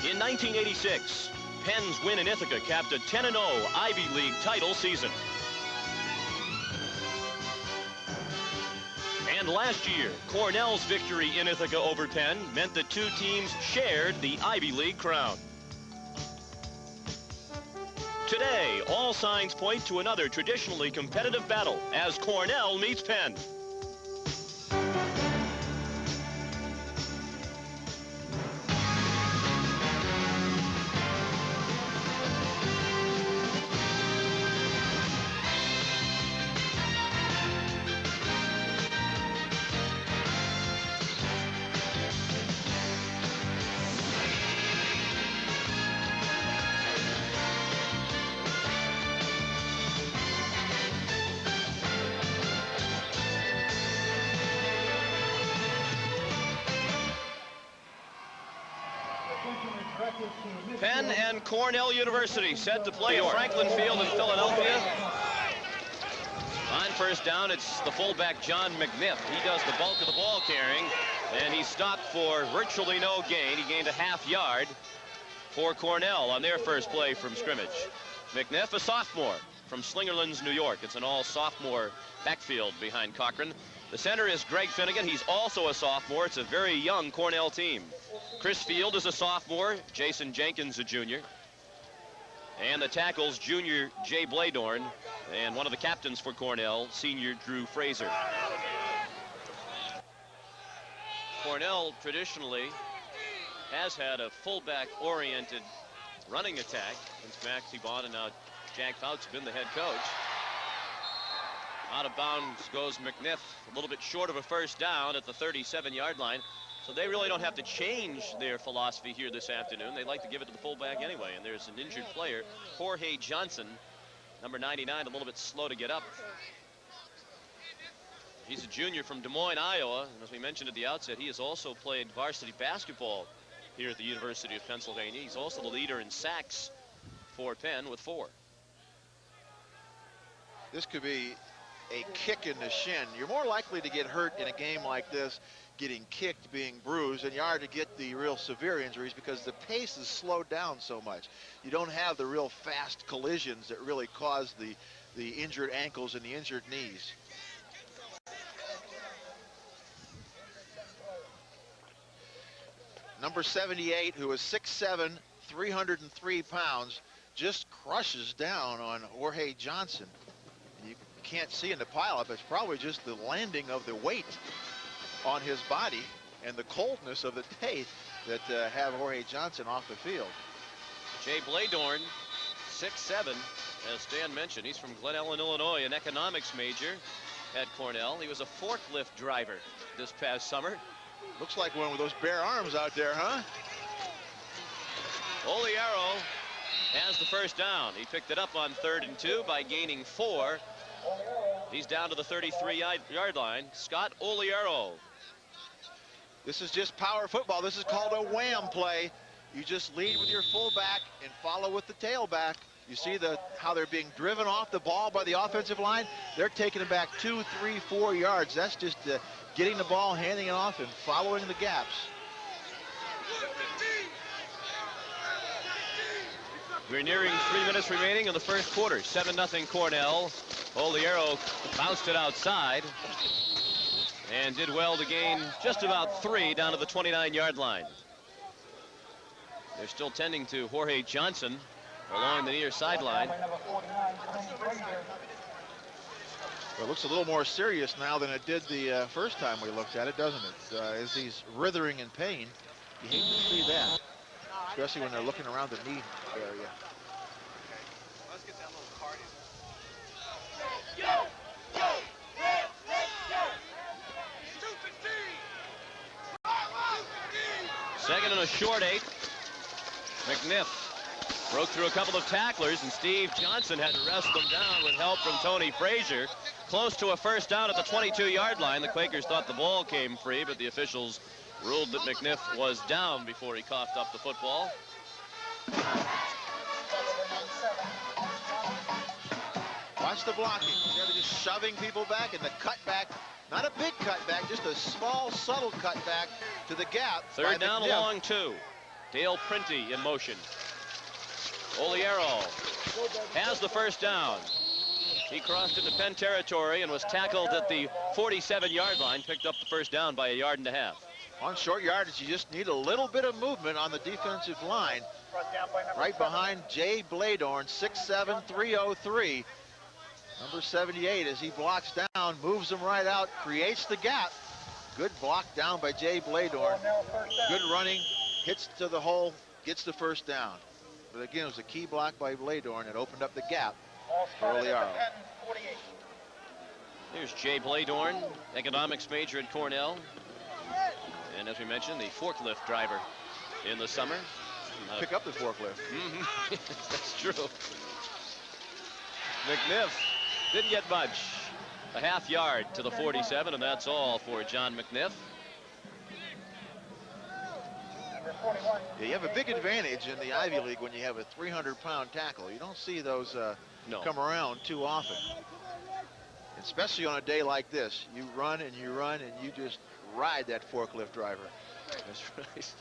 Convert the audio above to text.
In 1986, Penn's win in Ithaca capped a 10-0 Ivy League title season. And last year, Cornell's victory in Ithaca over Penn meant the two teams shared the Ivy League crown. Today, all signs point to another traditionally competitive battle as Cornell meets Penn. Penn and Cornell University set to play at Franklin Field in Philadelphia. On first down, it's the fullback John McNiff. He does the bulk of the ball carrying, and he stopped for virtually no gain. He gained a half yard for Cornell on their first play from scrimmage. McNiff, a sophomore from Slingerlands, New York. It's an all-sophomore backfield behind Cochran. The center is Greg Finnegan. He's also a sophomore. It's a very young Cornell team. Chris Field is a sophomore. Jason Jenkins, a junior. And the tackles, junior Jay Bladorn, and one of the captains for Cornell, senior Drew Fraser. Cornell traditionally has had a fullback-oriented running attack since Maxie Bond and now Jack Fouts have been the head coach. Out of bounds goes McNiff, a little bit short of a first down at the 37-yard line. So they really don't have to change their philosophy here this afternoon. They like to give it to the fullback anyway. And there's an injured player, Jorge Johnson, number 99, a little bit slow to get up. He's a junior from Des Moines, Iowa. And as we mentioned at the outset, he has also played varsity basketball here at the University of Pennsylvania. He's also the leader in sacks for Penn with 4. This could be a kick in the shin. You're more likely to get hurt in a game like this getting kicked, being bruised, than you are to get the real severe injuries because the pace is slowed down so much. You don't have the real fast collisions that really cause the injured ankles and the injured knees. Number 78, who is 6'7", 303 pounds, just crushes down on Jorge Johnson. You can't see in the pileup. It's probably just the landing of the weight on his body and the coldness of the day that have Jorge Johnson off the field. Jay Bladorn, 6'7", as Dan mentioned. He's from Glen Ellen, Illinois, an economics major at Cornell. He was a forklift driver this past summer. Looks like one with those bare arms out there, huh? Oliero has the first down. He picked it up on 3rd and 2 by gaining 4. He's down to the 33-yard line. Scott Oliero. This is just power football. This is called a wham play. You just lead with your fullback and follow with the tailback. You see how they're being driven off the ball by the offensive line. They're taking it back 2, 3, 4 yards. That's just getting the ball, handing it off, and following the gaps. We're nearing 3 minutes remaining in the first quarter. 7-0 Cornell. Oliero bounced it outside and did well to gain just about 3 down to the 29-yard line. They're still tending to Jorge Johnson along the near sideline. Well, it looks a little more serious now than it did the first time we looked at it, doesn't it? As he's writhing in pain, you hate to see that, especially when they're looking around the knee area. Let's get that little cardio. Second and a short 8. McNiff broke through a couple of tacklers, and Steve Johnson had to wrestle him down with help from Tony Frazier. Close to a first down at the 22-yard line. The Quakers thought the ball came free, but the officials ruled that McNiff was down before he coughed up the football. Watch the blocking. Instead of just shoving people back, and the cutback, not a big cutback, just a small, subtle cutback to the gap. Third down along 2. Dale Printy in motion. Oliero has the first down. He crossed into Penn territory and was tackled at the 47-yard line. Picked up the first down by 1.5 yards. On short yardage, you just need a little bit of movement on the defensive line. Right behind Jay Bladorn, 6'7", 303. Number 78, as he blocks down, moves him right out, creates the gap. Good block down by Jay Bladorn. Good running, hits to the hole, gets the first down. But again, it was a key block by Bladorn that opened up the gap for Oliero. There's Jay Bladorn, economics major at Cornell. And as we mentioned, the forklift driver in the summer. Pick up the forklift. That's true. McNiff didn't get much. 1/2 yard to the 47, and that's all for John McNiff. Yeah, you have a big advantage in the Ivy League when you have a 300-pound tackle. You don't see those come around too often. Especially on a day like this. You run and you just ride that forklift driver. That's right.